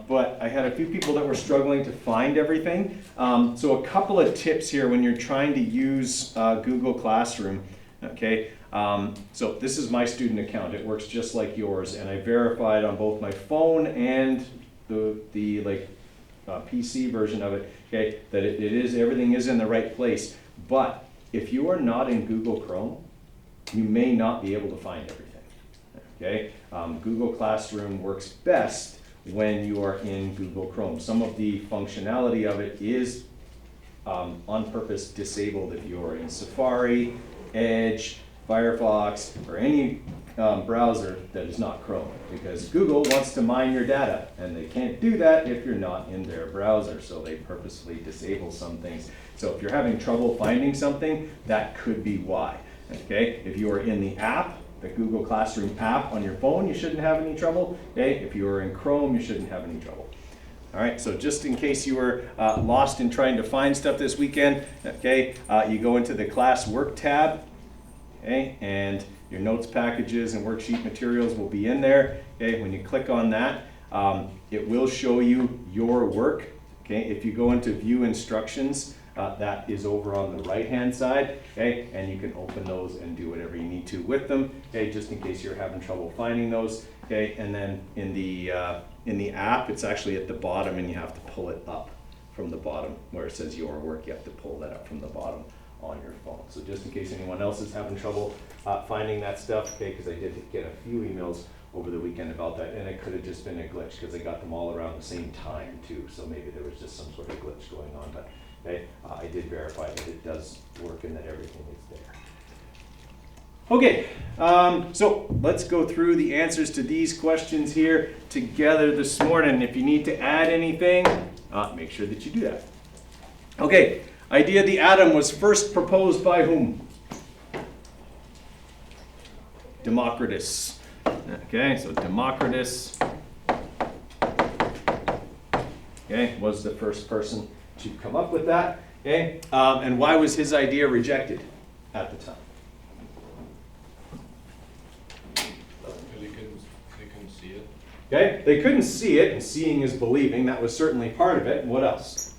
but I had a few people that were struggling to find everything. So a couple of tips here when you're trying to use Google Classroom. Okay, so this is my student account. It works just like yours, and I verified on both my phone and the PC version of it. Okay, that everything is in the right place. But if you are not in Google Chrome, you may not be able to find everything. Okay, Google Classroom works best when you are in Google Chrome. Some of the functionality of it is on purpose disabled if you are in Safari, Edge, Firefox, or any browser that is not Chrome, because Google wants to mine your data, and they can't do that if you're not in their browser, so they purposely disable some things. So if you're having trouble finding something, that could be why. Okay, if you are in the app, the Google Classroom app on your phone, you shouldn't have any trouble. Okay, if you are in Chrome, you shouldn't have any trouble. All right, so just in case you were lost in trying to find stuff this weekend, okay, you go into the class work tab, okay, and your notes packages and worksheet materials will be in there. Okay, when you click on that, it will show you your work. Okay, if you go into view instructions, that is over on the right hand side, okay, and you can open those and do whatever you need to with them, okay, just in case you're having trouble finding those, okay. And then in the app, it's actually at the bottom, and you have to pull it up from the bottom where it says your work. You have to pull that up from the bottom on your phone. So just in case anyone else is having trouble finding that stuff, okay, because I did get a few emails over the weekend about that, and it could have just been a glitch because I got them all around the same time too, so maybe there was just some sort of glitch going on, but okay, I did verify that it does work and that everything is there. Okay, so let's go through the answers to these questions here together this morning. If you need to add anything, make sure that you do that. Okay, idea of the atom was first proposed by whom? Democritus. Okay, so Democritus, okay, was the first person to come up with that. Okay, and why was his idea rejected at the time? They couldn't see it. Okay, they couldn't see it, and seeing is believing. That was certainly part of it. And what else?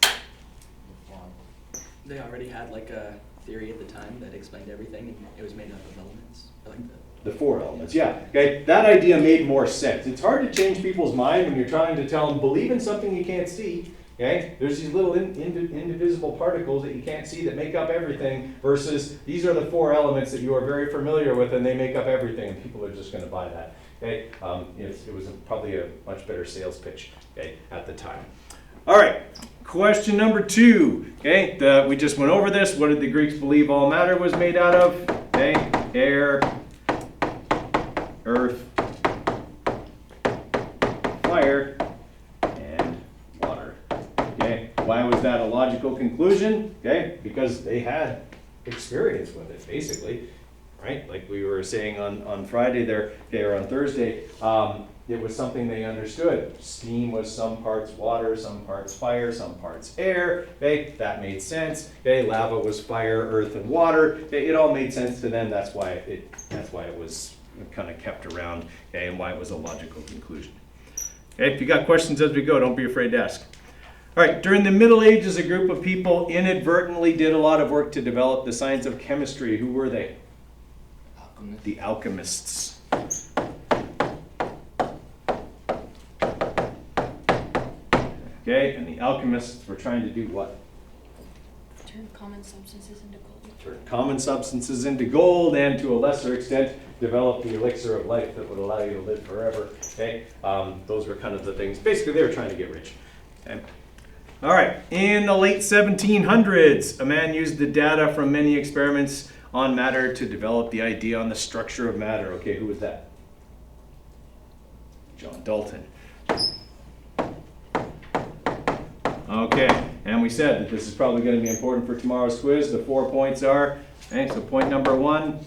They already had like a theory at the time that explained everything, and it was made up of elements. I like that. The four elements, yeah. Okay, that idea made more sense. It's hard to change people's mind when you're trying to tell them believe in something you can't see. Okay, there's these little indivisible particles that you can't see that make up everything, versus these are the four elements that you are very familiar with, and they make up everything, and people are just going to buy that. Okay, it was probably a much better sales pitch, okay, at the time. All right, question number 2. Okay, we just went over this. What did the Greeks believe all matter was made out of? Okay, air, earth, fire, and water. Okay, why was that a logical conclusion? Okay, because they had experience with it, basically, right? Like we were saying on Friday there, okay, or on Thursday, it was something they understood. Steam was some parts water, some parts fire, some parts air. Okay, that made sense. Okay, lava was fire, earth, and water. Okay, it all made sense to them. That's why it was kind of kept around. Okay, and why it was a logical conclusion. Okay, if you got questions as we go, don't be afraid to ask. All right, during the Middle Ages, a group of people inadvertently did a lot of work to develop the science of chemistry. Who were they? Alchemists. The alchemists. Okay, and the alchemists were trying to do what? Turn common substances into gold. Turn common substances into gold, and to a lesser extent, develop the elixir of life that would allow you to live forever. Okay, those were kind of the things. Basically, they were trying to get rich. Okay. All right, in the late 1700s, a man used the data from many experiments on matter to develop the idea on the structure of matter. Okay, who was that? John Dalton. Okay, and we said that this is probably going to be important for tomorrow's quiz. The 4 points are, okay, so point number 1.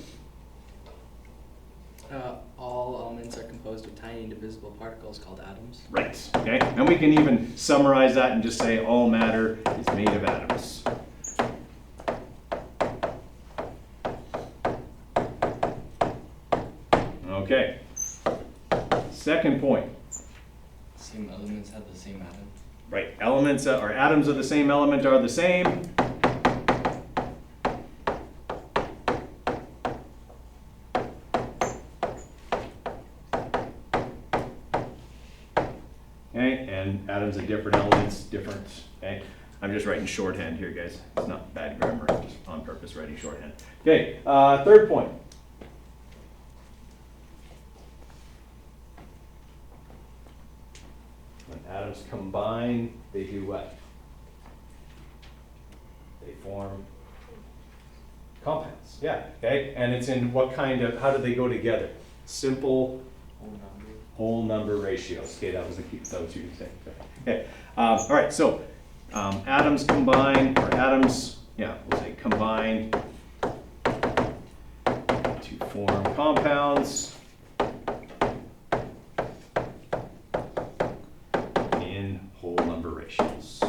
All elements are composed of tiny indivisible particles called atoms. Right, okay, and we can even summarize that and just say all matter is made of atoms. Okay, second point. Seems same elements have the same atom. Right, elements or atoms of the same element are the same. Okay, and atoms of different elements, different, okay? I'm just writing shorthand here, guys. It's not bad grammar, I'm just on purpose writing shorthand. Okay, third point. When atoms combine, they do what? They form compounds, yeah, okay? And it's in what kind of, how do they go together? Simple whole number ratios. Okay, that was the key, that was what you were saying. Okay, all right, so atoms combine, or atoms, yeah, we'll say combine to form compounds in whole number ratios.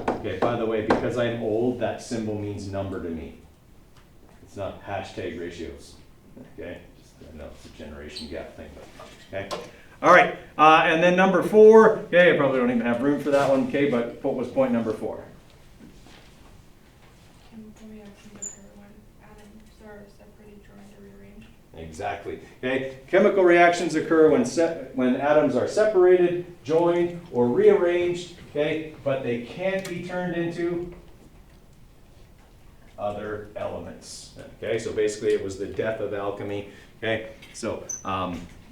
Okay, by the way, because I'm old, that symbol means number to me. It's not hashtag ratios, okay? Just, I know it's a generation gap thing, but, okay? All right, and then number 4, okay, I probably don't even have room for that one, okay, but what was point number 4? Chemical reactions occur when atoms are separated, joined, or rearranged. Exactly, okay? Chemical reactions occur when atoms are separated, joined, or rearranged, okay? But they can't be turned into other elements, okay? So basically it was the death of alchemy, okay? So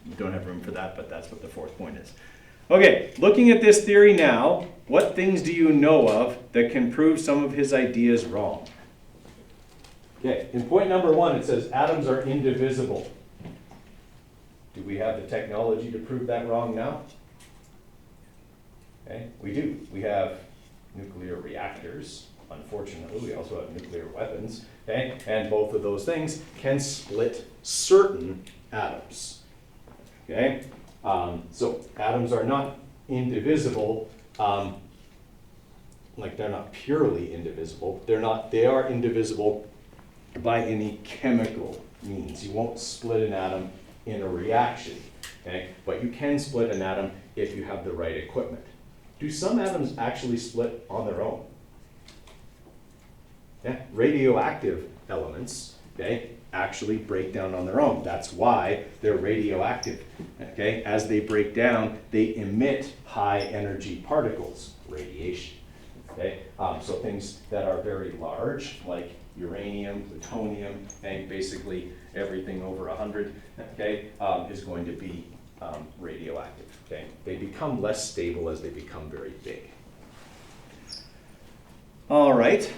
we don't have room for that, but that's what the 4th point is. Okay, looking at this theory now, what things do you know of that can prove some of his ideas wrong? Okay, in point number 1, it says atoms are indivisible. Do we have the technology to prove that wrong now? Okay, we do. We have nuclear reactors. Unfortunately, we also have nuclear weapons, okay? And both of those things can split certain atoms, okay? So atoms are not indivisible, like they're not purely indivisible. They are indivisible by any chemical means. You won't split an atom in a reaction, okay? But you can split an atom if you have the right equipment. Do some atoms actually split on their own? Yeah, radioactive elements, okay, actually break down on their own. That's why they're radioactive, okay? As they break down, they emit high energy particles, radiation, okay? So things that are very large, like uranium, plutonium, and basically everything over 100, okay, is going to be radioactive, okay? They become less stable as they become very big. All right.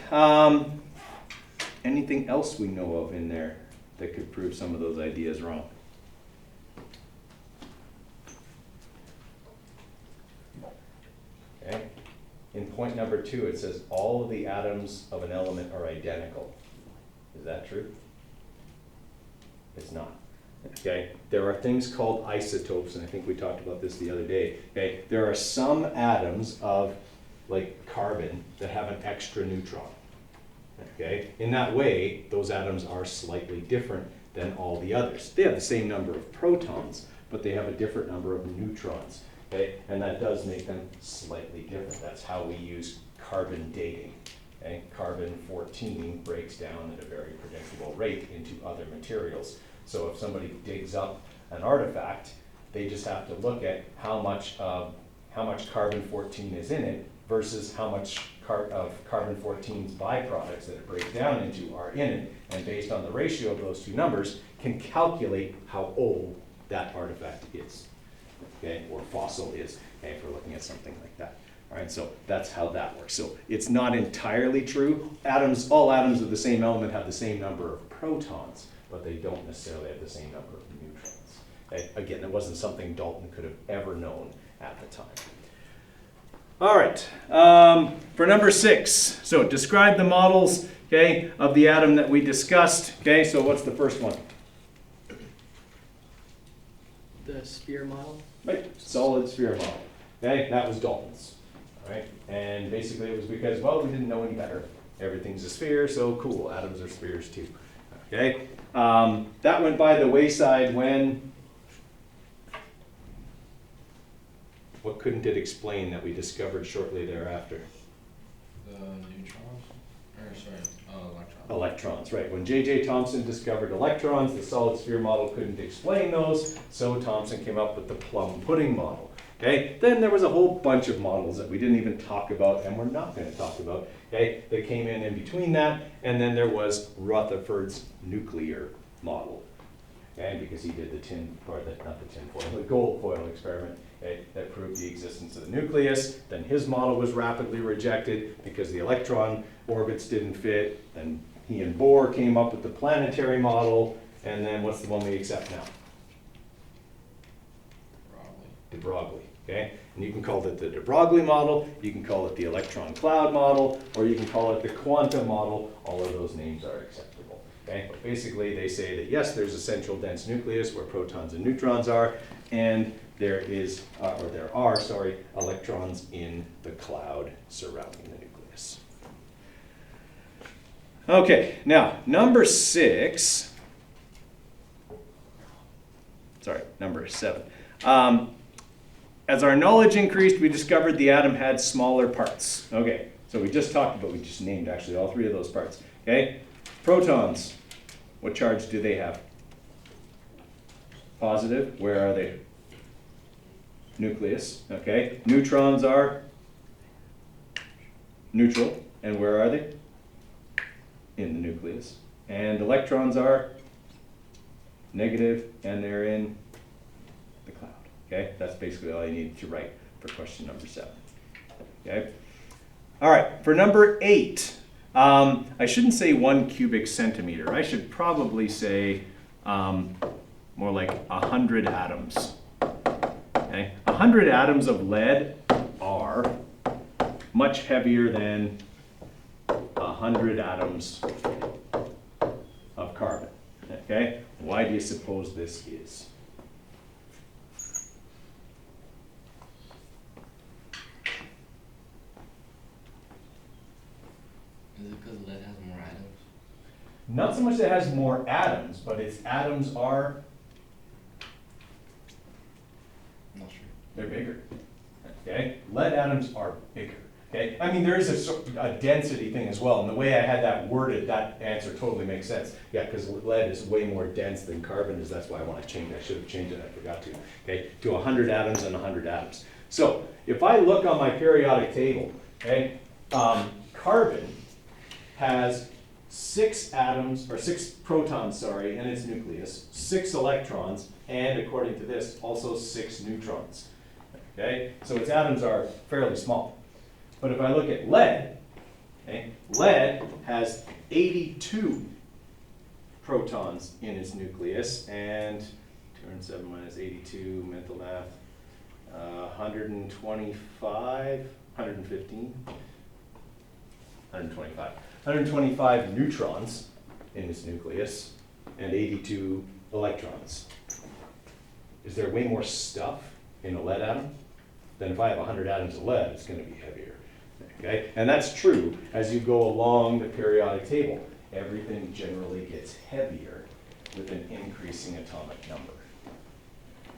Anything else we know of in there that could prove some of those ideas wrong? Okay. In point number 2, it says all of the atoms of an element are identical. Is that true? It's not. Okay. There are things called isotopes, and I think we talked about this the other day. Okay. There are some atoms of like carbon that have an extra neutron. Okay, in that way, those atoms are slightly different than all the others. They have the same number of protons, but they have a different number of neutrons. Okay, and that does make them slightly different. That's how we use carbon dating. Okay, carbon-14 breaks down at a very predictable rate into other materials. So if somebody digs up an artifact, they just have to look at how much carbon-14 is in it versus how much of carbon-14's byproducts that it breaks down into are in it, and based on the ratio of those two numbers, can calculate how old that artifact is, okay, or fossil is, okay, if we're looking at something like that. All right, so that's how that works. So it's not entirely true. All atoms of the same element have the same number of protons, but they don't necessarily have the same number of neutrons. Okay? Again, it wasn't something Dalton could have ever known at the time. All right, for number 6, so describe the models, okay, of the atom that we discussed. Okay, so what's the first one? The sphere model? Right, solid sphere model. Okay, that was Dalton's. All right, and basically it was because, well, we didn't know any better. Everything's a sphere, so cool, atoms are spheres too. Okay, That went by the wayside when, what couldn't it explain that we discovered shortly thereafter? The neutrons, or sorry, electrons. Electrons, right. When J.J. Thomson discovered electrons, the solid sphere model couldn't explain those, so Thomson came up with the plum pudding model. Okay, then there was a whole bunch of models that we didn't even talk about and we're not going to talk about. Okay, that came in between that, and then there was Rutherford's nuclear model. Okay, because he did the the gold foil experiment, okay, that proved the existence of the nucleus. Then his model was rapidly rejected because the electron orbits didn't fit. Then he and Bohr came up with the planetary model, and then what's the one we accept now? De Broglie, okay? And you can call it the de Broglie model, you can call it the electron cloud model, or you can call it the quantum model. All of those names are acceptable, okay? But basically, they say that yes, there's a central dense nucleus where protons and neutrons are, and there are, electrons in the cloud surrounding the nucleus. Okay, now, number 7. As our knowledge increased, we discovered the atom had smaller parts. Okay, so we just named actually all 3 of those parts. Okay, protons, what charge do they have? Positive, where are they? Nucleus, okay. Neutrons are neutral, and where are they? In the nucleus. And electrons are negative, and they're in the cloud. Okay, that's basically all you need to write for question number 7. Okay, all right, for number 8, I shouldn't say 1 cubic centimeter. I should probably say more like 100 atoms. Okay, 100 atoms of lead are much heavier than 100 atoms of carbon. Okay, why do you suppose this is? Is it because lead has more atoms? Not so much that it has more atoms, but its atoms are, I'm not sure. they're bigger. Okay, lead atoms are bigger. Okay, I mean there is a density thing as well, and the way I had that worded, that answer totally makes sense. Yeah, because lead is way more dense than carbon is. That's why I want to change it. I should have changed it. I forgot to. Okay, to 100 atoms and 100 atoms. So if I look on my periodic table, okay, carbon has 6 atoms, or 6 protons, sorry, in its nucleus, 6 electrons, and according to this, also 6 neutrons. Okay, so its atoms are fairly small. But if I look at lead, okay, lead has 82 protons in its nucleus, and 207 minus 82, mental math, 125 neutrons in its nucleus, and 82 electrons. Is there way more stuff in a lead atom? Then if I have 100 atoms of lead, it's going to be heavier. Okay? And that's true as you go along the periodic table. Everything generally gets heavier with an increasing atomic number.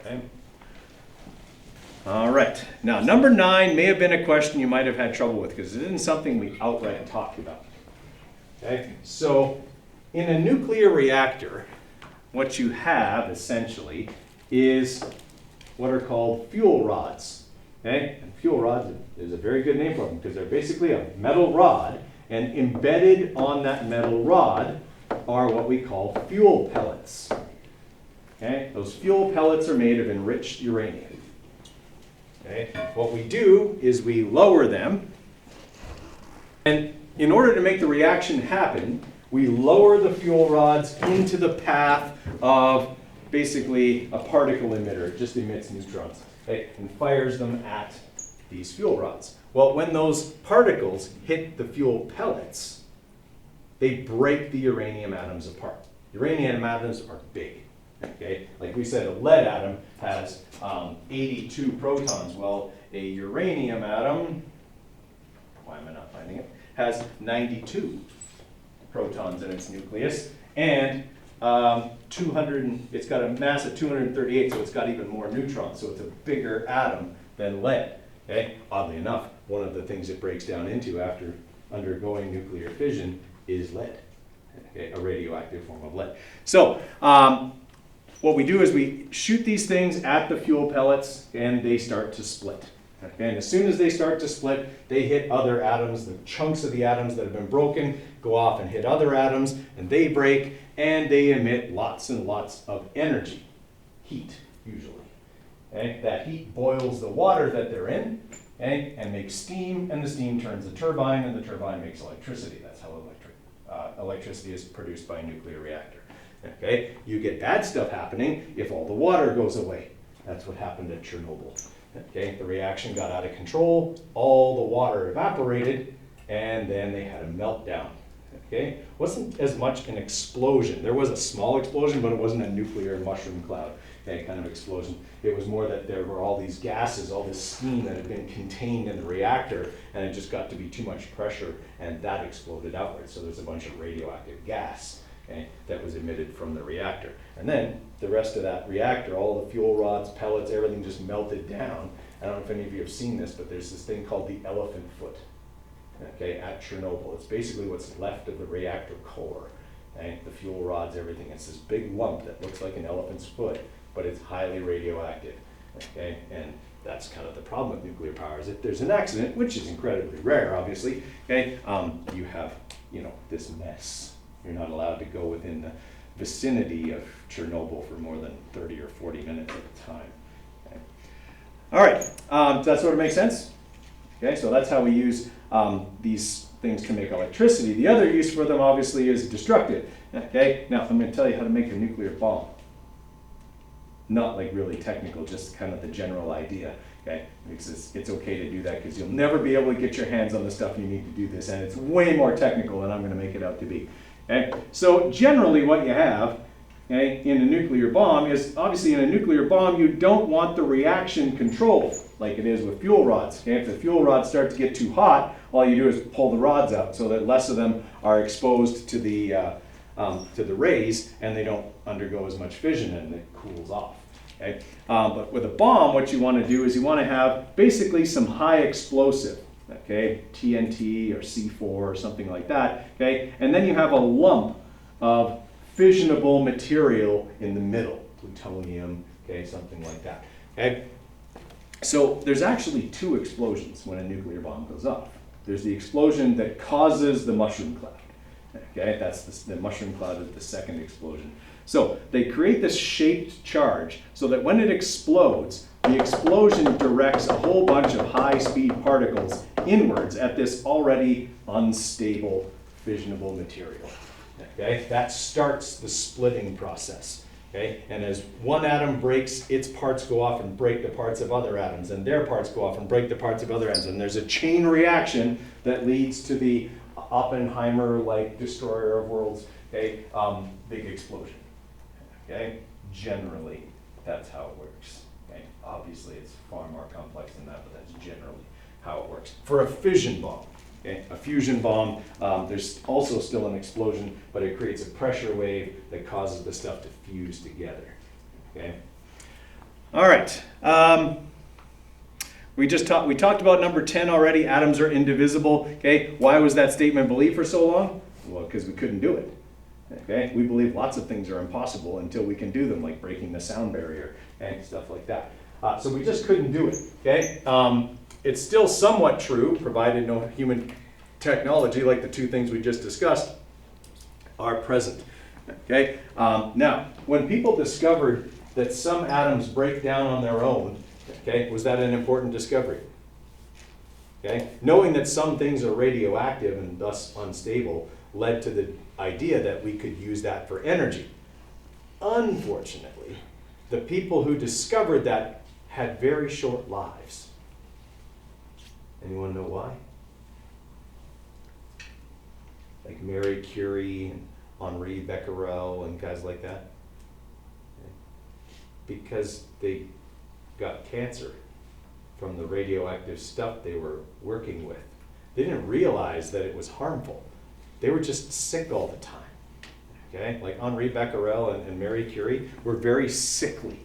Okay? All right. Now, number 9 may have been a question you might have had trouble with because it isn't something we outright talked about. Okay? So, in a nuclear reactor, what you have essentially is what are called fuel rods. Okay? And fuel rods is a very good name for them because they're basically a metal rod, and embedded on that metal rod are what we call fuel pellets. Okay? Those fuel pellets are made of enriched uranium. Okay? What we do is we lower them, and in order to make the reaction happen, we lower the fuel rods into the path of basically a particle emitter. It just emits neutrons, okay, and fires them at these fuel rods. Well, when those particles hit the fuel pellets, they break the uranium atoms apart. Uranium atoms are big. Okay, like we said, a lead atom has 82 protons. Well, a uranium atom, why am I not finding it, has 92 protons in its nucleus, and it's got a mass of 238, so it's got even more neutrons, so it's a bigger atom than lead. Okay? Oddly enough, one of the things it breaks down into after undergoing nuclear fission is lead, okay? A radioactive form of lead. So what we do is we shoot these things at the fuel pellets and they start to split. Okay? And as soon as they start to split, they hit other atoms. The chunks of the atoms that have been broken go off and hit other atoms, and they break, and they emit lots and lots of energy, heat usually. Okay? That heat boils the water that they're in, okay, and makes steam, and the steam turns a turbine, and the turbine makes electricity. That's how electricity is produced by a nuclear reactor. Okay? You get bad stuff happening if all the water goes away. That's what happened at Chernobyl. Okay? The reaction got out of control, all the water evaporated, and then they had a meltdown. Okay? Wasn't as much an explosion. There was a small explosion, but it wasn't a nuclear mushroom cloud, okay, kind of explosion. It was more that there were all these gases, all this steam that had been contained in the reactor, and it just got to be too much pressure, and that exploded outwards. So there's a bunch of radioactive gas, okay, that was emitted from the reactor. And then the rest of that reactor, all the fuel rods, pellets, everything just melted down. I don't know if any of you have seen this, but there's this thing called the elephant foot. Okay, at Chernobyl. It's basically what's left of the reactor core. Okay? The fuel rods, everything. It's this big lump that looks like an elephant's foot, but it's highly radioactive. Okay? And that's kind of the problem with nuclear power, is if there's an accident, which is incredibly rare, obviously, okay, you have, this mess. You're not allowed to go within the vicinity of Chernobyl for more than 30 or 40 minutes at a time. Okay? All right, does that sort of make sense? Okay, so that's how we use these things to make electricity. The other use for them, obviously, is destructive. Okay, now I'm going to tell you how to make a nuclear bomb. Not like really technical, just kind of the general idea. Okay, because it's okay to do that because you'll never be able to get your hands on the stuff you need to do this, and it's way more technical than I'm going to make it out to be. Okay, so generally what you have, okay, in a nuclear bomb is, obviously in a nuclear bomb you don't want the reaction controlled like it is with fuel rods. Okay? If the fuel rods start to get too hot, all you do is pull the rods out so that less of them are exposed to the rays and they don't undergo as much fission and it cools off. Okay? But with a bomb, what you want to do is you want to have basically some high explosive, okay, TNT or C4 or something like that, okay, and then you have a lump of fissionable material in the middle, plutonium, okay, something like that. Okay? So there's actually two explosions when a nuclear bomb goes off. There's the explosion that causes the mushroom cloud. Okay, that's the mushroom cloud is the second explosion. So they create this shaped charge so that when it explodes, the explosion directs a whole bunch of high-speed particles inwards at this already unstable fissionable material. Okay, that starts the splitting process. Okay, and as one atom breaks, its parts go off and break the parts of other atoms, and their parts go off and break the parts of other atoms, and there's a chain reaction that leads to the Oppenheimer-like destroyer of worlds, okay, big explosion. Okay, generally that's how it works. Okay, obviously it's far more complex than that, but that's generally how it works for a fission bomb. Okay, a fusion bomb, there's also still an explosion, but it creates a pressure wave that causes the stuff to fuse together. Okay. All right. We talked about number 10 already. Atoms are indivisible. Okay. Why was that statement believed for so long? Well, because we couldn't do it. Okay. We believe lots of things are impossible until we can do them, like breaking the sound barrier and stuff like that. So we just couldn't do it. Okay. It's still somewhat true, provided no human technology, like the two things we just discussed, are present. Okay? Now, when people discovered that some atoms break down on their own, okay, was that an important discovery? Okay? Knowing that some things are radioactive and thus unstable led to the idea that we could use that for energy. Unfortunately, the people who discovered that had very short lives. Anyone know why? Like Marie Curie and Henri Becquerel and guys like that? Because they got cancer from the radioactive stuff they were working with. They didn't realize that it was harmful. They were just sick all the time. okay, like Henri Becquerel and Marie Curie, were very sickly,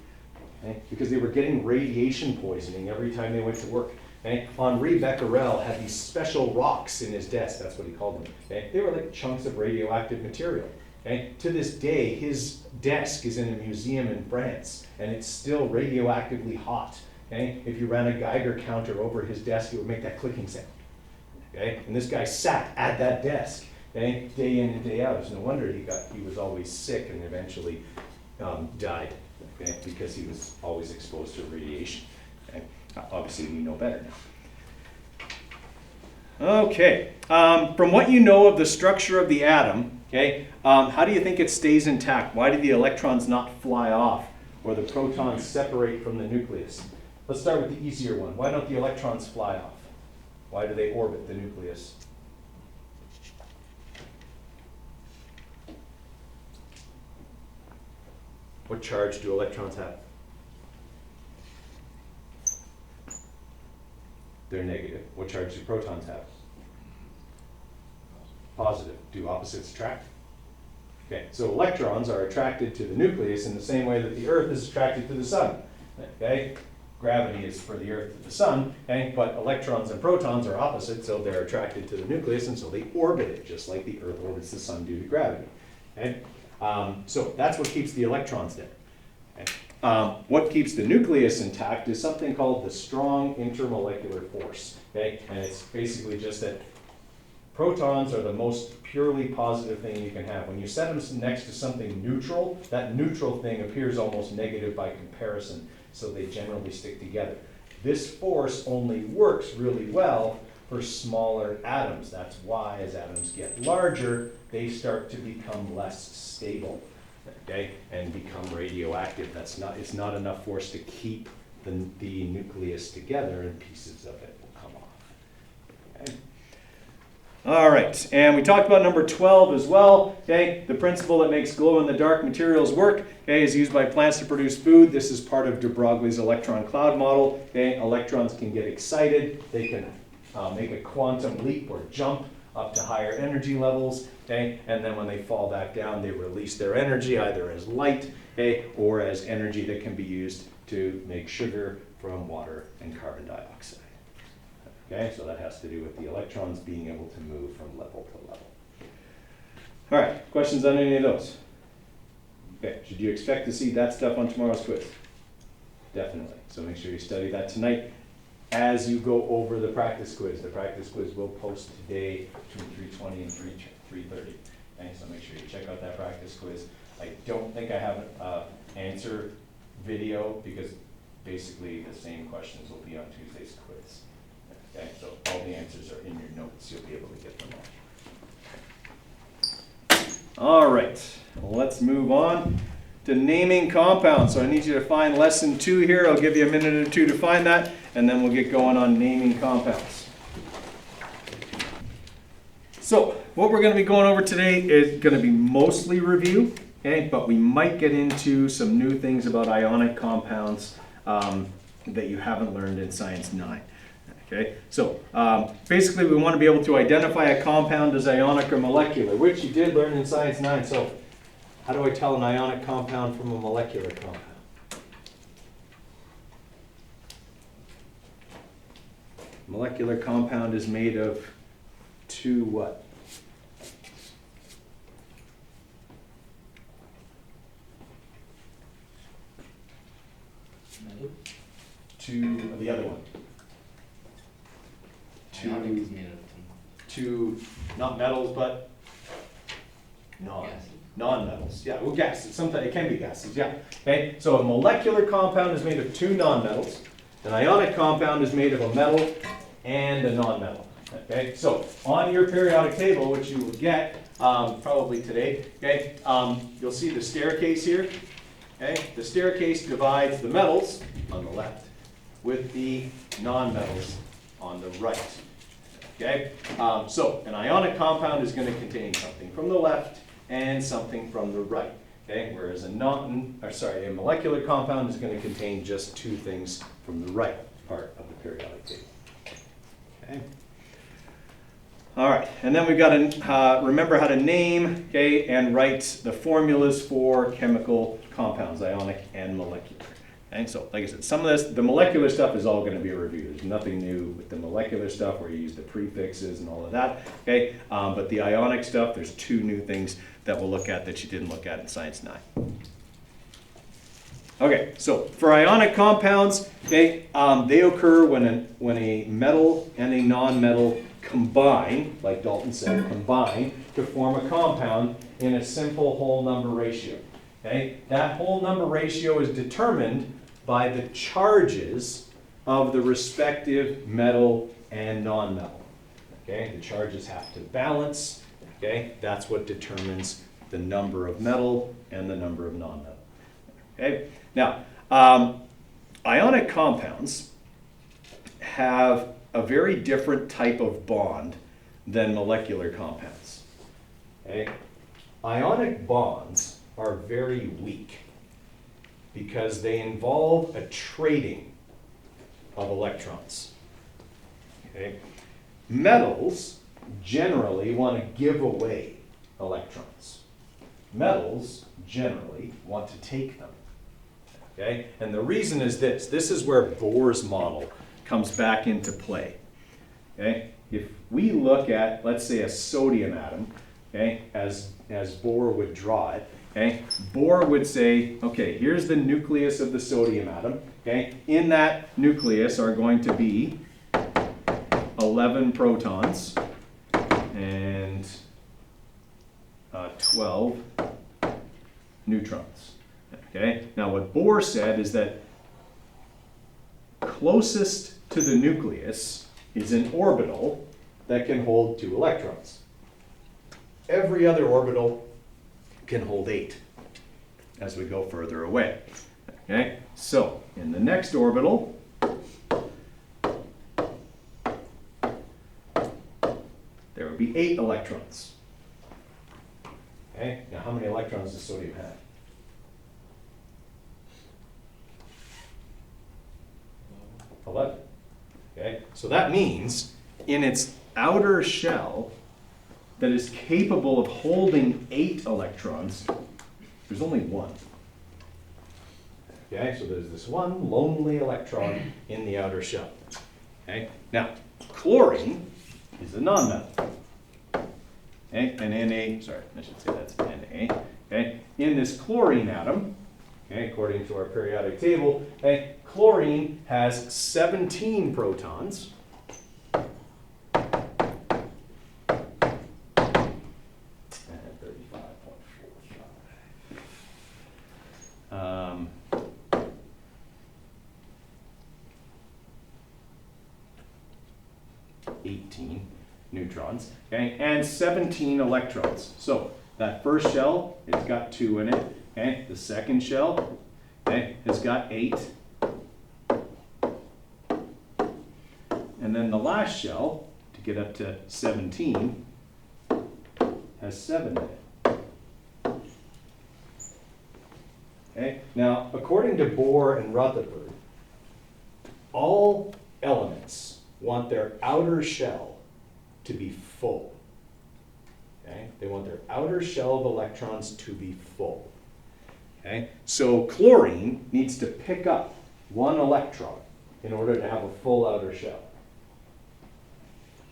okay, because they were getting radiation poisoning every time they went to work. Okay? Henri Becquerel had these special rocks in his desk, that's what he called them. Okay? They were like chunks of radioactive material. Okay? To this day, his desk is in a museum in France, and it's still radioactively hot. Okay? If you ran a Geiger counter over his desk, it would make that clicking sound. Okay? And this guy sat at that desk, okay, day in and day out. It's no wonder he was always sick and eventually died, okay, because he was always exposed to radiation. Okay? Obviously, we know better now. Okay, from what you know of the structure of the atom, okay, how do you think it stays intact? Why do the electrons not fly off or the protons separate from the nucleus? Let's start with the easier one. Why don't the electrons fly off? Why do they orbit the nucleus? What charge do electrons have? They're negative. What charge do protons have? Positive. Do opposites attract? Okay, so electrons are attracted to the nucleus in the same way that the Earth is attracted to the sun. Okay, gravity is for the Earth to the sun, okay? But electrons and protons are opposite, so they're attracted to the nucleus, and so they orbit it, just like the Earth orbits the sun due to gravity. Okay? So that's what keeps the electrons there. Okay? What keeps the nucleus intact is something called the strong intermolecular force. Okay? And it's basically just that protons are the most purely positive thing you can have. When you set them next to something neutral, that neutral thing appears almost negative by comparison, so they generally stick together. This force only works really well for smaller atoms. That's why as atoms get larger, they start to become less stable, okay, and become radioactive. It's not enough force to keep the nucleus together, and pieces of it will come off. Okay? All right, and we talked about number 12 as well. Okay, the principle that makes glow-in-the-dark materials work, okay, is used by plants to produce food. This is part of de Broglie's electron cloud model. Okay, electrons can get excited. They can make a quantum leap or jump up to higher energy levels. Okay, and then when they fall back down, they release their energy either as light, okay, or as energy that can be used to make sugar from water and carbon dioxide. Okay, so that has to do with the electrons being able to move from level to level. All right, questions on any of those? Okay, should you expect to see that stuff on tomorrow's quiz? Definitely. So make sure you study that tonight as you go over the practice quiz. The practice quiz will post today between 3:20 and 3:30. Okay, so make sure you check out that practice quiz. I don't think I have an answer video because basically the same questions will be on Tuesday's quiz. Okay, so all the answers are in your notes. You'll be able to get them all. All right, let's move on to naming compounds. So I need you to find lesson 2 here. I'll give you a minute or two to find that, and then we'll get going on naming compounds. So what we're going to be going over today is going to be mostly review, okay, but we might get into some new things about ionic compounds that you haven't learned in Science 9. Okay, so basically we want to be able to identify a compound as ionic or molecular, which you did learn in Science 9. So how do I tell an ionic compound from a molecular compound? Molecular compound is made of 2 what? Metal? 2, the other one. Ionic is made of 2, not metals, but non-metals. Yeah, well, gases. Sometimes it can be gases, yeah. Okay, so a molecular compound is made of 2 non-metals. An ionic compound is made of a metal and a non-metal. Okay, so on your periodic table, which you will get probably today, okay, you'll see the staircase here. Okay, the staircase divides the metals on the left with the non-metals on the right. Okay, so an ionic compound is going to contain something from the left and something from the right. Okay, whereas a molecular compound is going to contain just 2 things from the right part of the periodic table. Okay. All right, and then we've got to remember how to name, okay, and write the formulas for chemical compounds, ionic and molecular. Okay, so like I said, some of this, the molecular stuff is all going to be reviewed. There's nothing new with the molecular stuff where you use the prefixes and all of that, okay? But the ionic stuff, there's 2 new things that we'll look at that you didn't look at in Science 9. Okay, so for ionic compounds, okay, they occur when a metal and a non-metal combine, like Dalton said, combine to form a compound in a simple whole number ratio. Okay, that whole number ratio is determined by the charges of the respective metal and non-metal. Okay, the charges have to balance. Okay, that's what determines the number of metal and the number of non-metal. Okay, now ionic compounds have a very different type of bond than molecular compounds. Okay, ionic bonds are very weak because they involve a trading of electrons. Okay? Metals generally want to give away electrons. Metals generally want to take them. Okay? And the reason is this. This is where Bohr's model comes back into play. Okay? If we look at, let's say, a sodium atom, okay, as Bohr would draw it, okay, Bohr would say, okay, here's the nucleus of the sodium atom. Okay, in that nucleus are going to be 11 protons and 12 neutrons. Okay, now what Bohr said is that closest to the nucleus is an orbital that can hold 2 electrons. Every other orbital can hold 8 as we go further away. Okay, so in the next orbital, there would be 8 electrons. Okay, now how many electrons does sodium have? 11. Okay, so that means in its outer shell that is capable of holding 8 electrons, there's only 1. Okay, so there's this one lonely electron in the outer shell. Okay, now chlorine is a nonmetal. Okay, and Na, sorry, I should say that's Na. Okay, in this chlorine atom, okay, according to our periodic table, okay, chlorine has 17 protons. And 35.45. 18 neutrons, okay, and 17 electrons. So that first shell, it's got 2 in it. Okay, the second shell, okay, has got 8. And then the last shell, to get up to 17, has 7 in it. Okay, now according to Bohr and Rutherford, all elements want their outer shell to be full. Okay? They want their outer shell of electrons to be full. Okay? So chlorine needs to pick up 1 electron in order to have a full outer shell.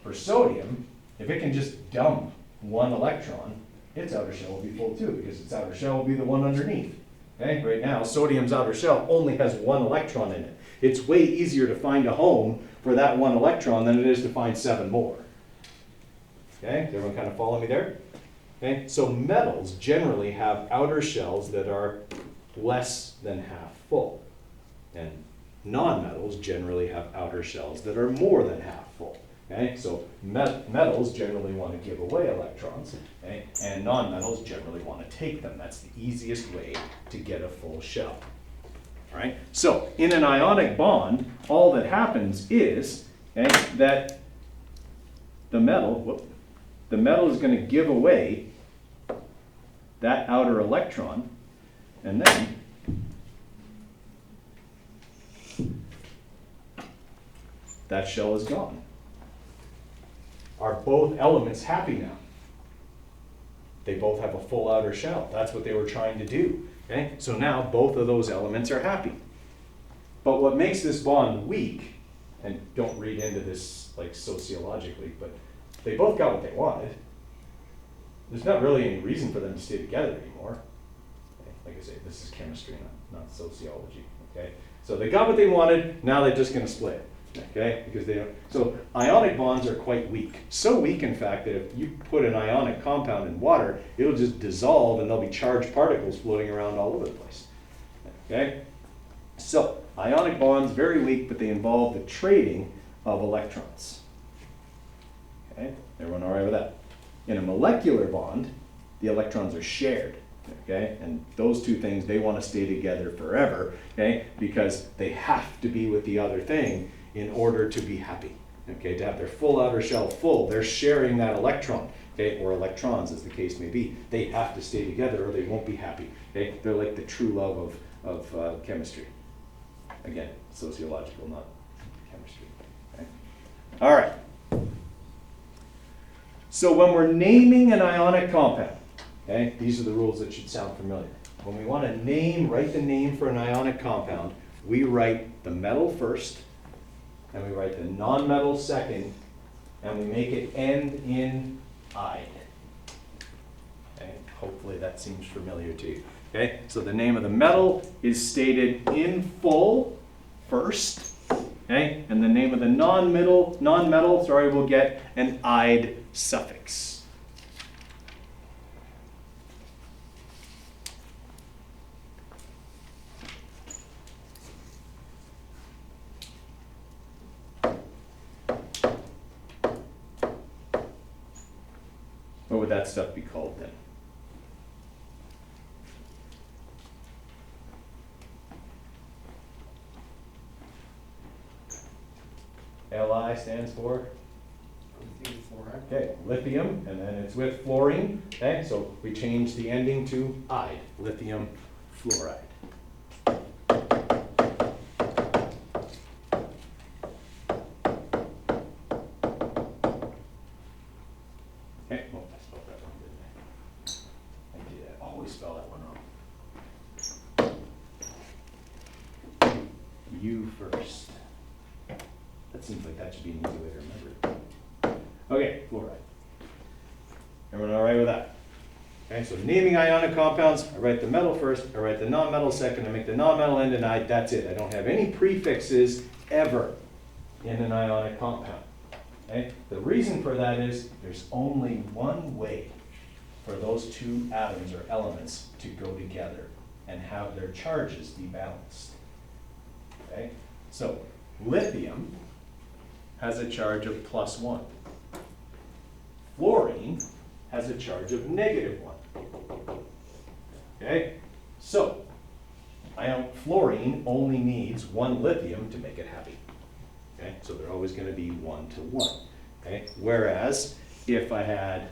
For sodium, if it can just dump 1 electron, its outer shell will be full too, because its outer shell will be the one underneath. Okay? Right now, sodium's outer shell only has 1 electron in it. It's way easier to find a home for that 1 electron than it is to find 7 more. Okay, does everyone kind of follow me there? Okay, so metals generally have outer shells that are less than half full. And non-metals generally have outer shells that are more than half full. Okay, so metals generally want to give away electrons, okay, and non-metals generally want to take them. That's the easiest way to get a full shell. All right, so in an ionic bond, all that happens is, okay, that the metal is going to give away that outer electron, and then that shell is gone. are both elements happy now? They both have a full outer shell. That's what they were trying to do. Okay? So now both of those elements are happy. But what makes this bond weak, and don't read into this like sociologically, but they both got what they wanted. There's not really any reason for them to stay together anymore. Okay? Like I say, this is chemistry, not sociology. Okay? So they got what they wanted, now they're just going to split. Okay? Because they don't. So ionic bonds are quite weak. So weak, in fact, that if you put an ionic compound in water, it'll just dissolve and there'll be charged particles floating around all over the place. Okay? So ionic bonds, very weak, but they involve the trading of electrons. Okay? Everyone all right with that? In a molecular bond, the electrons are shared. Okay, and those two things, they want to stay together forever, okay, because they have to be with the other thing in order to be happy, okay, to have their full outer shell full. They're sharing that electron, okay, or electrons as the case may be. They have to stay together or they won't be happy, okay. They're like the true love of chemistry. Again, sociological, not chemistry, okay. All right. So when we're naming an ionic compound, okay, these are the rules that should sound familiar. When we want to write the name for an ionic compound, we write the metal first, and we write the non-metal second, and we make it end in "ide." Okay, hopefully that seems familiar to you. Okay, so the name of the metal is stated in full first, okay, and the name of the non-metal, will get an "ide" suffix. What would that stuff be called then? Li stands for? Lithium fluoride. Okay, lithium, and then it's with fluorine. Okay, so we change the ending to "ide," lithium fluoride. Okay, oh, I spelled that wrong, didn't I? I did. I always spell that one wrong. U first. That seems like that should be an easy way to remember. Okay, fluoride. Everyone all right with that? Okay, so naming ionic compounds, I write the metal first, I write the non-metal second, I make the non-metal end in "ide," that's it. I don't have any prefixes ever in an ionic compound. Okay? The reason for that is there's only one way for those two atoms or elements to go together and have their charges be balanced. Okay? So lithium has a charge of +1. Fluorine has a charge of -1. Okay? So fluorine only needs one lithium to make it happy. Okay? So they're always going to be 1 to 1. Okay? Whereas if I had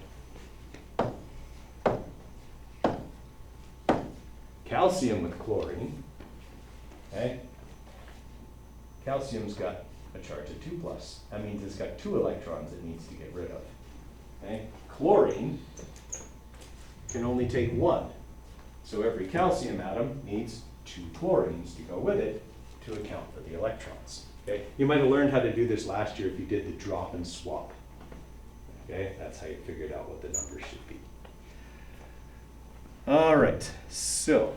calcium with chlorine, okay? Calcium's got a charge of 2+. That means it's got 2 electrons it needs to get rid of. Okay? Chlorine can only take 1. So every calcium atom needs 2 chlorines to go with it to account for the electrons. Okay? You might have learned how to do this last year if you did the drop and swap. Okay? That's how you figured out what the numbers should be. All right, so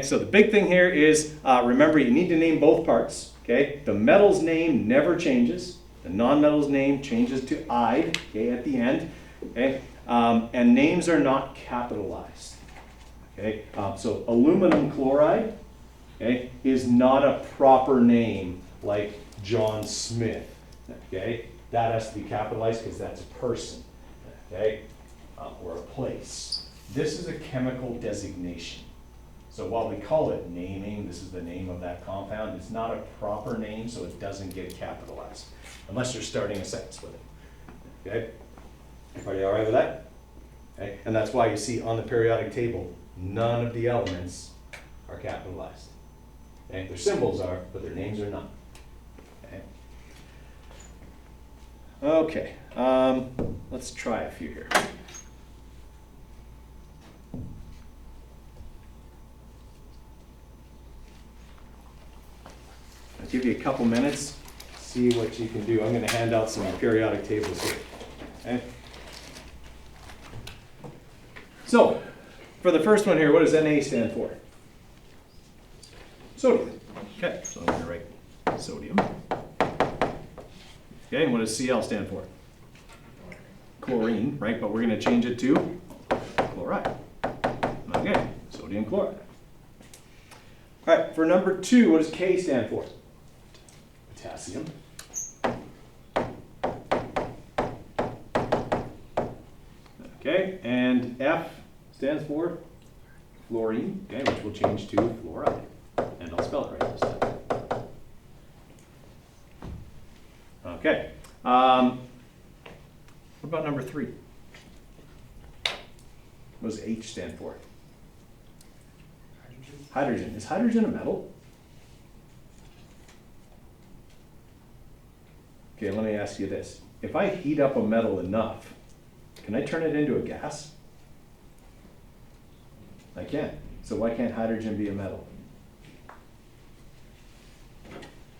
so the big thing here is, remember, you need to name both parts. Okay? The metal's name never changes. The non-metal's name changes to "ide," okay, at the end. Okay? And names are not capitalized. Okay? So aluminum chloride, okay, is not a proper name like John Smith. Okay? That has to be capitalized because that's a person. Okay? Or a place. This is a chemical designation. So while we call it naming, this is the name of that compound, it's not a proper name, so it doesn't get capitalized, unless you're starting a sentence with it. Okay? Everybody all right with that? Okay? And that's why you see on the periodic table, none of the elements are capitalized. Okay? Their symbols are, but their names are not. Okay? Okay, let's try a few here. I'll give you a couple minutes, see what you can do. I'm going to hand out some periodic tables here. Okay? So, for the first one here, what does Na stand for? Sodium. Okay, so I'm going to write sodium. Okay, and what does Cl stand for? Chlorine, right? But we're going to change it to chloride. Okay, sodium chloride. All right, for number 2, what does K stand for? Potassium. Okay, and F stands for fluorine, okay, which we'll change to fluoride. And I'll spell it right this time. Okay. What about number 3? What does H stand for? Hydrogen. Hydrogen. Is hydrogen a metal? Okay, let me ask you this. If I heat up a metal enough, can I turn it into a gas? I can. So why can't hydrogen be a metal?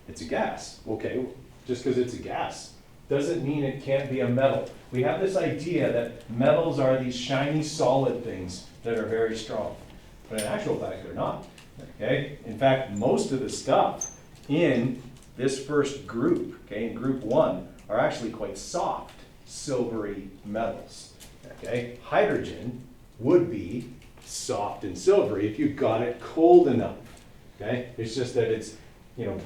It's a gas. Okay, just because it's a gas doesn't mean it can't be a metal. We have this idea that metals are these shiny solid things that are very strong. But in actual fact, they're not. Okay? In fact, most of the stuff in this first group, okay, in group 1, are actually quite soft, silvery metals. Okay? Hydrogen would be soft and silvery if you got it cold enough. Okay? It's just that its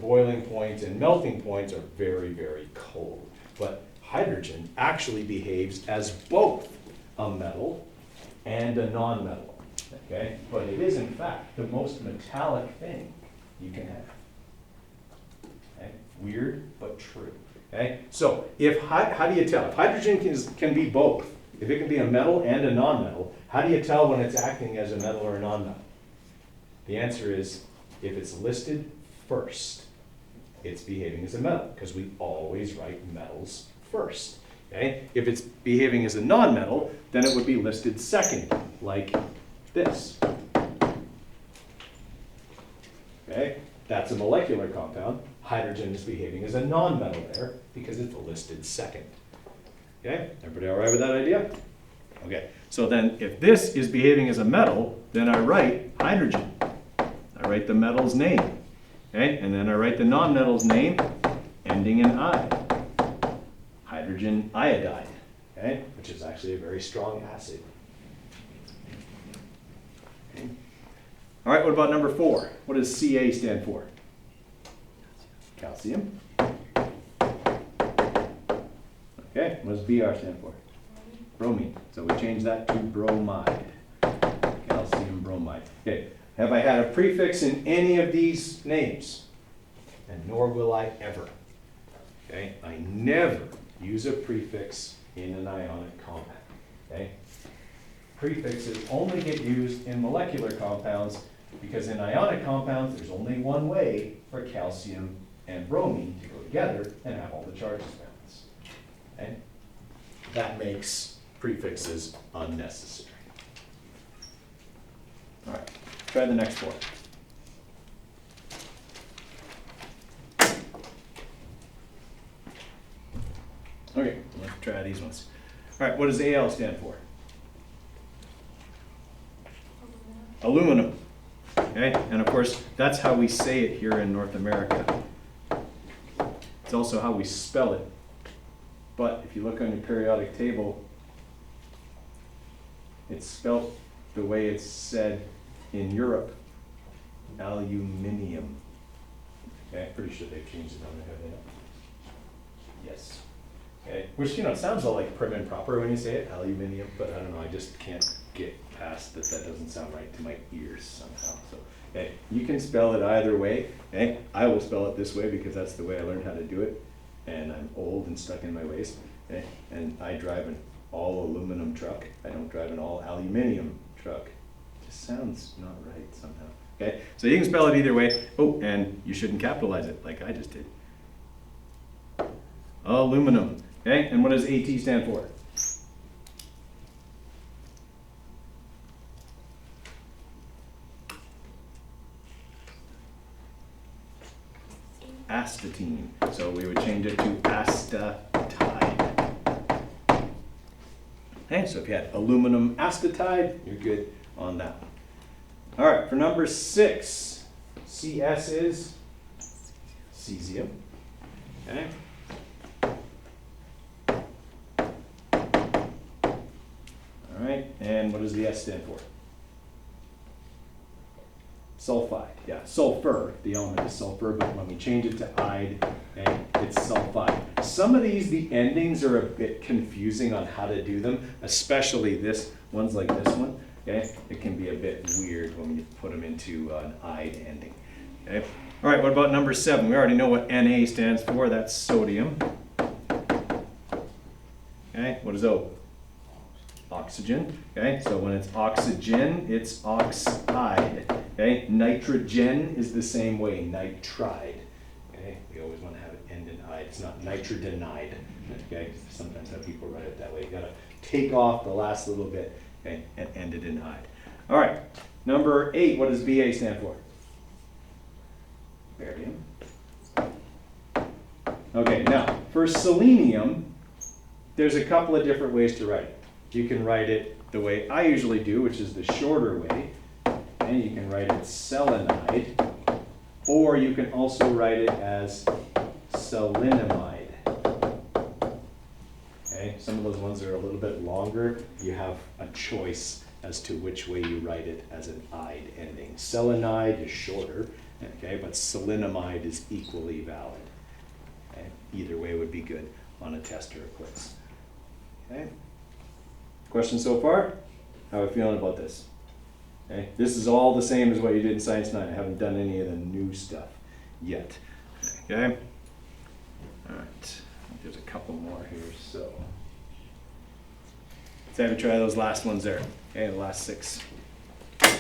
boiling points and melting points are very, very cold. But hydrogen actually behaves as both a metal and a non-metal. Okay? But it is in fact the most metallic thing you can have. Okay? Weird, but true. Okay? So how do you tell? If hydrogen can be both, if it can be a metal and a non-metal, how do you tell when it's acting as a metal or a non-metal? The answer is, if it's listed first, it's behaving as a metal, because we always write metals first. Okay? If it's behaving as a non-metal, then it would be listed second, like this. Okay? That's a molecular compound. Hydrogen is behaving as a non-metal there because it's listed second. Okay? Everybody all right with that idea? Okay. So then if this is behaving as a metal, then I write hydrogen. I write the metal's name. Okay? And then I write the non-metal's name ending in I. Hydrogen iodide. Okay? Which is actually a very strong acid. Okay. All right, what about number 4? What does Ca stand for? Calcium. Okay, what does Br stand for? Bromine. So we change that to bromide. Calcium bromide. Okay, have I had a prefix in any of these names? And nor will I ever. Okay, I never use a prefix in an ionic compound. Okay, prefixes only get used in molecular compounds because in ionic compounds there's only one way for calcium and bromine to go together and have all the charges balanced. Okay? That makes prefixes unnecessary. All right, try the next 4. Okay, let's try these ones. All right, what does Al stand for? Aluminum. Okay, and of course, that's how we say it here in North America. It's also how we spell it. But if you look on your periodic table, it's spelt the way it's said in Europe, aluminium. Okay, I'm pretty sure they've changed it on there, have they not? Yes. Okay, which, it sounds all like prim and proper when you say it, aluminium, but I don't know, I just can't get past that. That doesn't sound right to my ears somehow. So, okay, you can spell it either way. Okay, I will spell it this way because that's the way I learned how to do it, and I'm old and stuck in my ways. Okay, and I drive an all aluminum truck. I don't drive an all aluminium truck. It just sounds not right somehow. Okay, so you can spell it either way. Oh, and you shouldn't capitalize it like I just did. Aluminum. Okay, and what does AT stand for? Astatine. So we would change it to astatide. Okay, so if you had aluminum acetatide, you're good on that one. All right, for number 6, CS is cesium. Okay. All right, and what does the S stand for? Sulfide, yeah, sulfur. The element is sulfur, but when we change it to ide, okay, it's sulfide. Some of these, the endings are a bit confusing on how to do them, especially this ones like this one. Okay, it can be a bit weird when you put them into an ide ending. Okay, all right. What about number 7? We already know what Na stands for. That's sodium. Okay, what is O? Oxygen. Okay, so when it's oxygen, it's oxide. Okay, nitrogen is the same way, nitride. Okay, we always want to have it end in ide. It's not nitrogenide. Okay, sometimes how people write it that way. You gotta take off the last little bit, okay, and end it in ide. All right, number 8. What does Ba stand for? Barium. Okay, now for selenium, there's a couple of different ways to write it. You can write it the way I usually do, which is the shorter way. And you can write it selenide, or you can also write it as selenamide. Okay, some of those ones are a little bit longer. You have a choice as to which way you write it as an ide ending. Selenide is shorter, okay, but selenamide is equally valid. Okay? Either way would be good on a test or a quiz. Okay. Questions so far? How are we feeling about this? Okay. This is all the same as what you did in Science 9. I haven't done any of the new stuff yet. Okay. All right. There's a couple more here, so let's have you try those last ones there. Okay, the last 6. All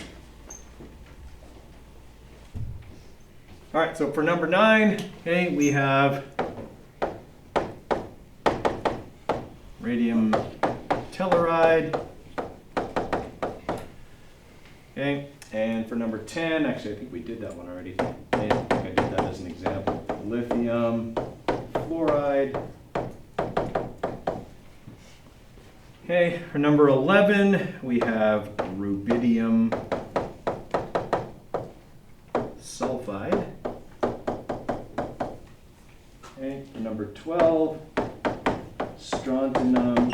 right. So for number 9, okay, we have radium telluride. Okay, and for number 10, actually I think we did that one already. Okay, I think I did that as an example. Lithium fluoride. Okay, for number 11, we have rubidium sulfide. Okay, for number 12, strontium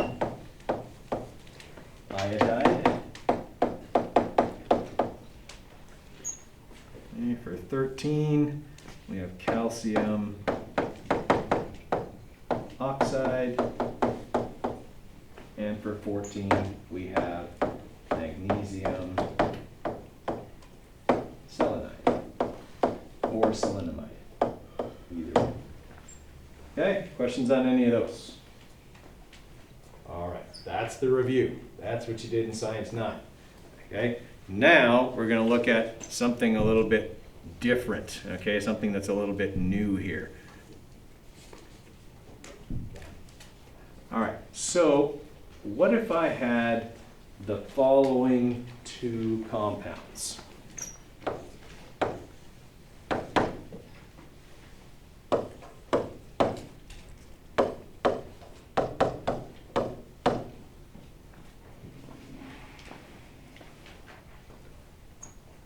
iodide. Okay, for 13, we have calcium oxide. And for 14, we have magnesium selenide or selenamide. Either way. Okay, questions on any of those? All right, that's the review. That's what you did in Science 9. Okay, now we're going to look at something a little bit different. Okay, something that's a little bit new here. All right, so what if I had the following 2 compounds?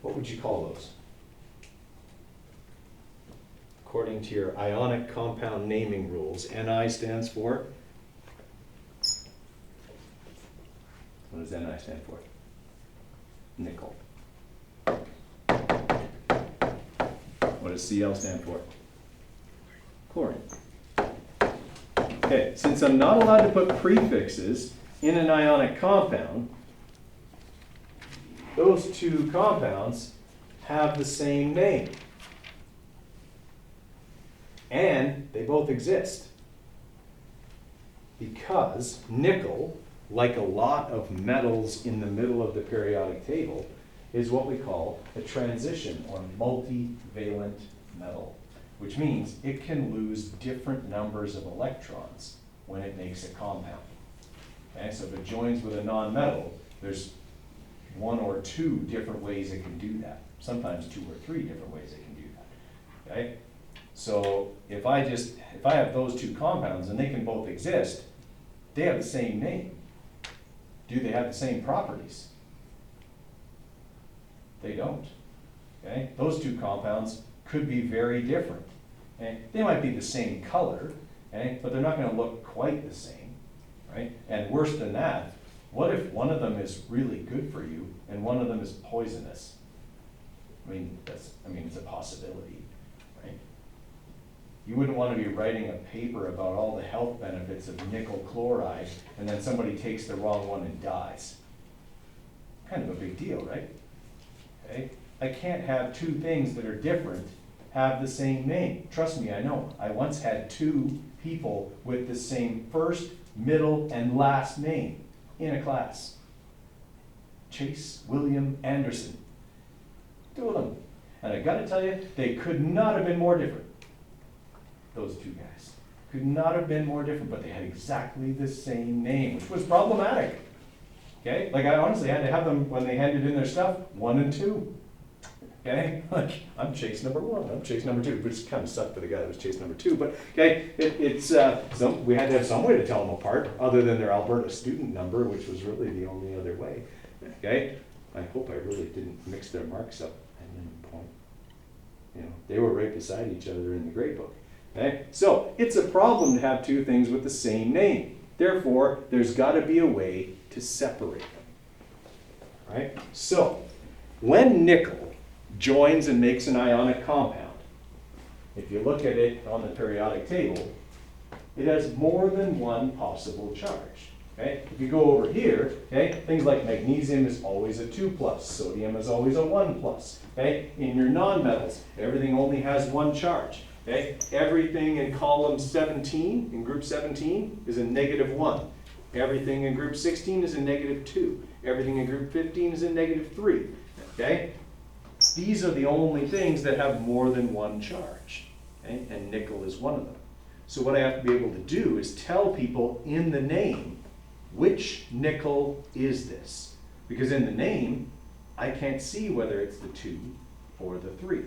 What would you call those? According to your ionic compound naming rules, Ni stands for? What does Ni stand for? Nickel. What does Cl stand for? Chlorine. Okay, since I'm not allowed to put prefixes in an ionic compound, those 2 compounds have the same name. And they both exist. Because nickel, like a lot of metals in the middle of the periodic table, is what we call a transition or multivalent metal, which means it can lose different numbers of electrons when it makes a compound. Okay, so if it joins with a non-metal, there's one or two different ways it can do that. Sometimes two or three different ways it can do that. Okay? So if I have those two compounds and they can both exist, they have the same name. Do they have the same properties? They don't. Okay? Those two compounds could be very different. Okay? They might be the same color, okay? But they're not going to look quite the same, right? And worse than that, what if one of them is really good for you and one of them is poisonous? I mean, it's a possibility, right? You wouldn't want to be writing a paper about all the health benefits of nickel chloride and then somebody takes the wrong one and dies. Kind of a big deal, right? Okay? I can't have two things that are different have the same name. Trust me, I know. I once had two people with the same first, middle, and last name in a class. Chase William Anderson. Two of them. And I gotta tell you, they could not have been more different. Those two guys. Could not have been more different, but they had exactly the same name, which was problematic. Okay? Like I honestly had to have them, when they handed in their stuff, 1 and 2. Okay? Like, I'm chase number 1, I'm chase number 2, which kind of sucked for the guy that was chase number 2, but okay, we had to have some way to tell them apart, other than their Alberta student number, which was really the only other way. Okay? I hope I really didn't mix their marks up at any point. You know, they were right beside each other in the grade book. Okay? So, it's a problem to have two things with the same name. Therefore, there's got to be a way to separate them. Right? So, when nickel joins and makes an ionic compound, if you look at it on the periodic table, it has more than one possible charge. Okay? If you go over here, okay, things like magnesium is always a 2+, sodium is always a 1+. Okay? In your nonmetals, everything only has one charge. Okay? Everything in column 17, in group 17, is a -1. Everything in group 16 is a -2. Everything in group 15 is a -3. Okay? These are the only things that have more than one charge. Okay? And nickel is one of them. So what I have to be able to do is tell people in the name, which nickel is this? Because in the name, I can't see whether it's the 2 or the 3.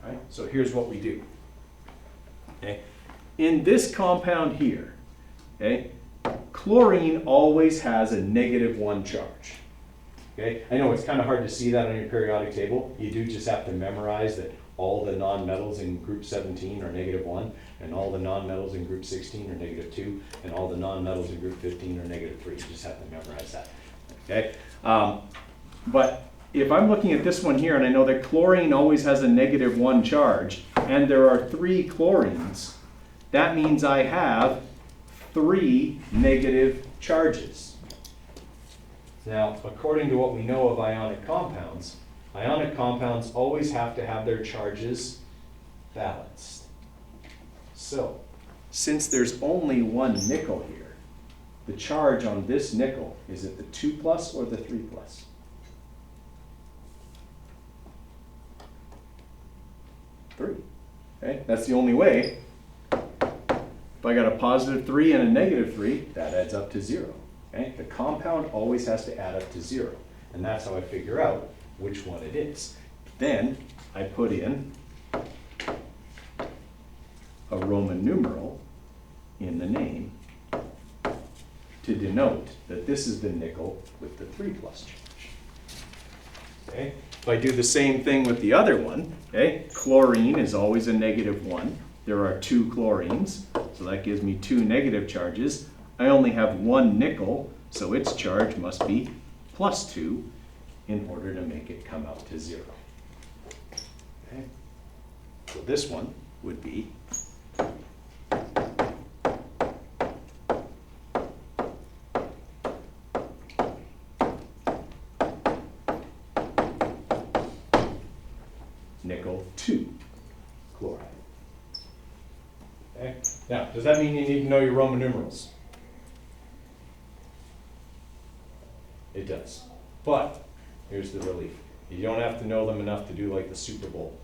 Right? So here's what we do. Okay? In this compound here, okay, chlorine always has a -1 charge. Okay? I know it's kind of hard to see that on your periodic table. You do just have to memorize that all the nonmetals in group 17 are -1, and all the nonmetals in group 16 are -2, and all the nonmetals in group 15 are -3. You just have to memorize that. Okay? But if I'm looking at this one here and I know that chlorine always has a -1 charge, and there are 3 chlorines, that means I have 3 negative charges. Now, according to what we know of ionic compounds always have to have their charges balanced. So, since there's only one nickel here, the charge on this nickel, is it the 2+ or the 3+? 3. Okay, that's the only way. If I got a +3 and a -3, that adds up to 0. Okay? The compound always has to add up to 0. And that's how I figure out which one it is. Then I put in a Roman numeral in the name to denote that this is the nickel with the 3+ charge. Okay? If I do the same thing with the other one, okay, chlorine is always a -1. There are 2 chlorines, so that gives me 2 negative charges. I only have 1 nickel, so its charge must be +2 in order to make it come out to 0. Okay? So this one would be nickel 2 chloride. Okay? Now, does that mean you need to know your Roman numerals? It does. But here's the relief. You don't have to know them enough to do like the Super Bowl.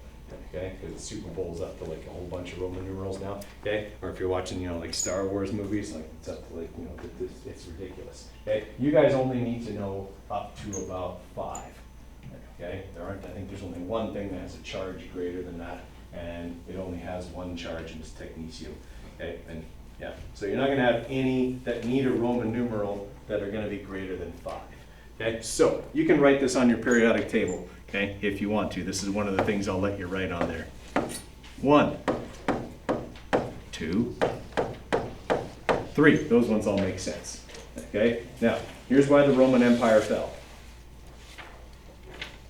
Okay, because the Super Bowl's up to like a whole bunch of Roman numerals now, okay? Or if you're watching, like Star Wars movies, like it's up to like, it's ridiculous. Okay, you guys only need to know up to about 5. Okay, I think there's only one thing that has a charge greater than that, and it only has one charge, and it's technetium. Okay, and yeah, so you're not gonna have any that need a Roman numeral that are gonna be greater than 5. Okay, so you can write this on your periodic table, okay, if you want to. This is one of the things I'll let you write on there. 1, 2, 3. Those ones all make sense. Okay, now here's why the Roman Empire fell.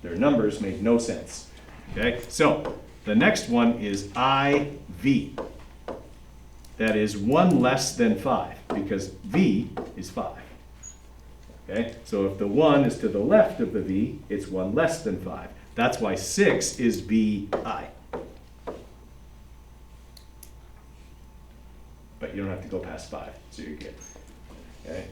Their numbers made no sense. Okay, so the next one is IV. That is 1 less than 5, because V is 5. Okay, so if the 1 is to the left of the V, it's 1 less than 5. That's why 6 is VI. But you don't have to go past 5, so you're good. Okay.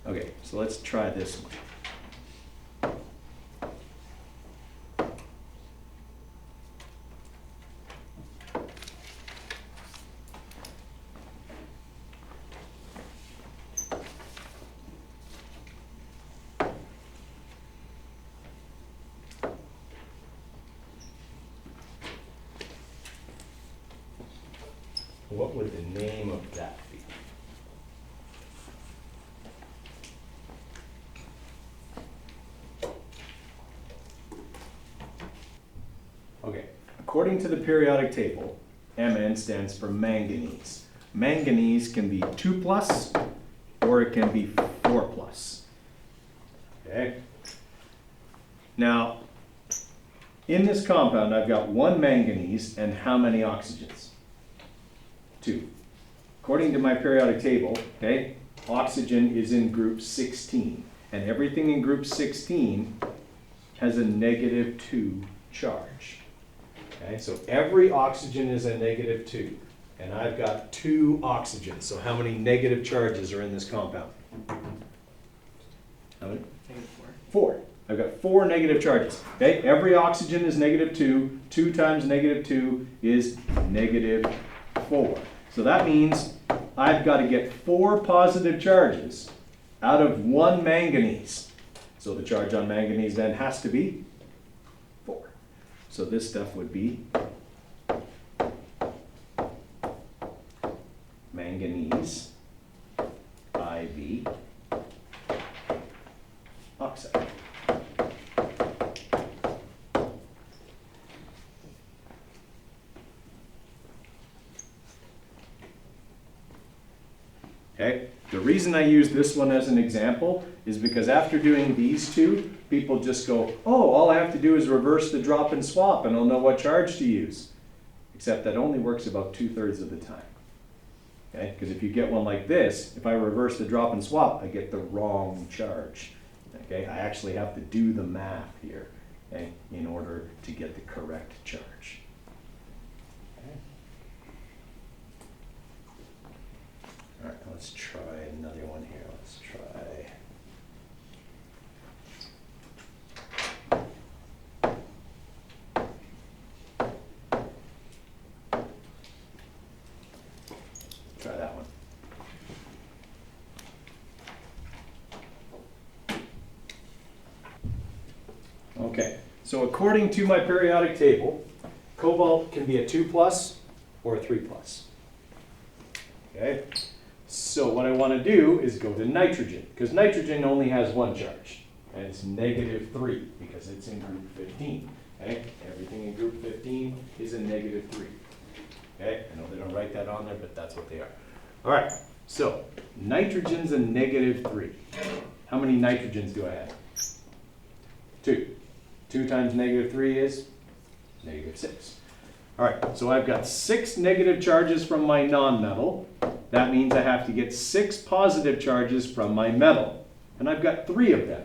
Okay, so let's try this one. What would the name of that be? Okay, according to the periodic table, Mn stands for manganese. Manganese can be 2+ or it can be 4+. Okay. Now, in this compound, I've got 1 manganese and how many oxygens? 2. According to my periodic table, okay, oxygen is in group 16, and everything in group 16 has a -2 charge. Okay, so every oxygen is a -2, and I've got 2 oxygens. So how many negative charges are in this compound? How many? -4. 4. I've got 4 negative charges. Okay, every oxygen is -2. 2 times -2 is -4. So that means I've got to get 4 positive charges out of 1 manganese. So the charge on manganese then has to be 4. So this stuff would be manganese IV oxide. Okay, the reason I use this one as an example is because after doing these 2, people just go, oh, all I have to do is reverse the drop and swap and I'll know what charge to use. Except that only works about 2/3 of the time. Okay, because if you get one like this, if I reverse the drop and swap, I get the wrong charge. Okay, I actually have to do the math here, okay, in order to get the correct charge. All right, let's try another one here. Let's try that one. Okay, so according to my periodic table, cobalt can be a 2+ or a 3+. Okay. So what I want to do is go to nitrogen, because nitrogen only has 1 charge, and it's -3 because it's in group 15. Okay? Everything in group 15 is a -3. Okay? I know they don't write that on there, but that's what they are. All right, so nitrogen's a -3. How many nitrogens do I have? 2. 2 times -3 is -6. All right, so I've got 6 negative charges from my nonmetal. That means I have to get 6 positive charges from my metal. And I've got 3 of them.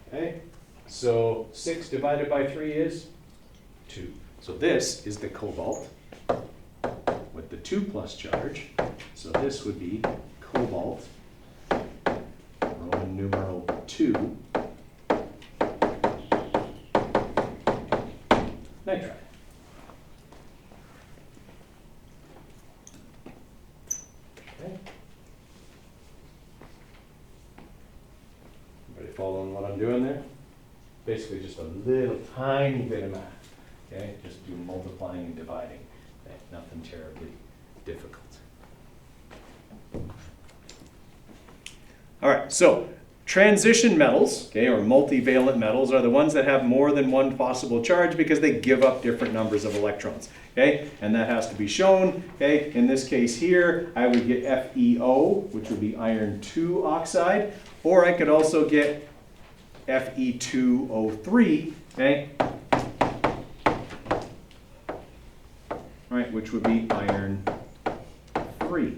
Okay, so 6 divided by 3 is 2. So this is the cobalt with the 2+ charge. So this would be cobalt 2 nitride. Okay. Everybody following what I'm doing there? Basically just a little tiny bit of math, okay? Just do multiplying and dividing, okay? Nothing terribly difficult. All right, so transition metals, okay, or multivalent metals are the ones that have more than one possible charge because they give up different numbers of electrons, okay? And that has to be shown, okay? In this case here, I would get FeO, which would be iron 2 oxide, or I could also get Fe2O3, okay? Right, which would be iron 3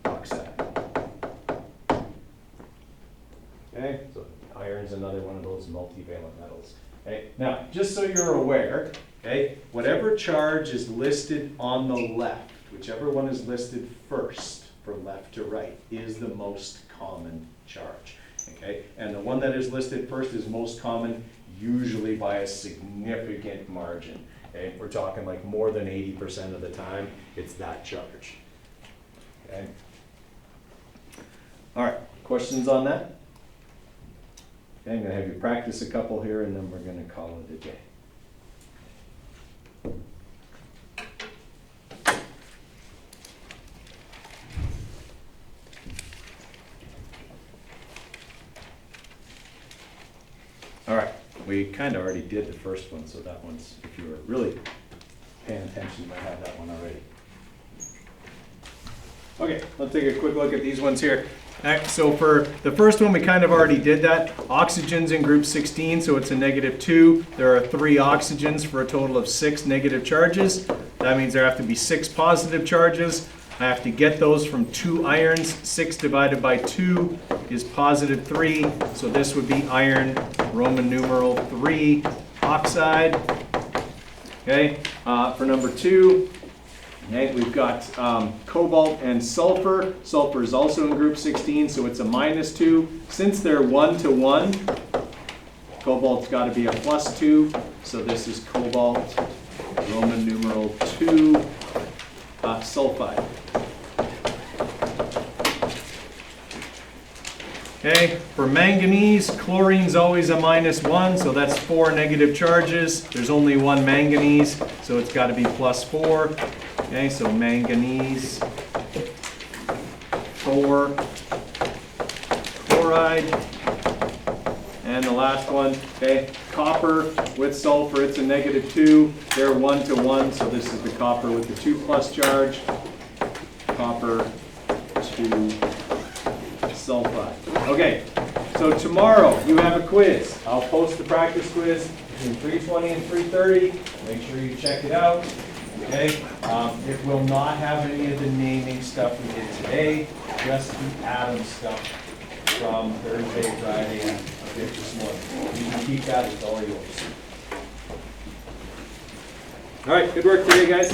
oxide. Okay, so iron's another one of those multivalent metals. Okay, now just so you're aware, okay, whatever charge is listed on the left, whichever one is listed first from left to right, is the most common charge. Okay, and the one that is listed first is most common, usually by a significant margin. Okay, we're talking like more than 80% of the time, it's that charge. Okay. All right, questions on that? Okay, I'm going to have you practice a couple here, and then we're going to call it a day. All right, we kind of already did the first one, so that one's, if you were really paying attention, you might have that one already. Okay, let's take a quick look at these ones here. All right, so for the first one, we kind of already did that. Oxygen's in group 16, so it's a -2. There are 3 oxygens for a total of 6 negative charges. That means there have to be 6 positive charges. I have to get those from 2 irons. 6 divided by 2 is +3. So this would be iron, Roman numeral 3 oxide. Okay, for number 2, okay, we've got cobalt and sulfur. Sulfur is also in group 16, so it's a -2. Since they're 1 to 1, cobalt's got to be a +2. So this is cobalt, Roman numeral 2 sulfide. Okay, for manganese, chlorine's always a -1, so that's 4 negative charges. There's only 1 manganese, so it's got to be +4. Okay, so manganese, 4, chloride, and the last one, okay, copper with sulfur, it's a -2. They're 1 to 1, so this is the copper with the 2+ charge. Copper, 2 sulfide. Okay, so tomorrow you have a quiz. I'll post the practice quiz between 3:20 and 3:30. Make sure you check it out. Okay, it will not have any of the naming stuff we did today, just the atom stuff from Thursday, Friday, and a bit this morning. You can keep that, it's all yours. All right, good work today, guys.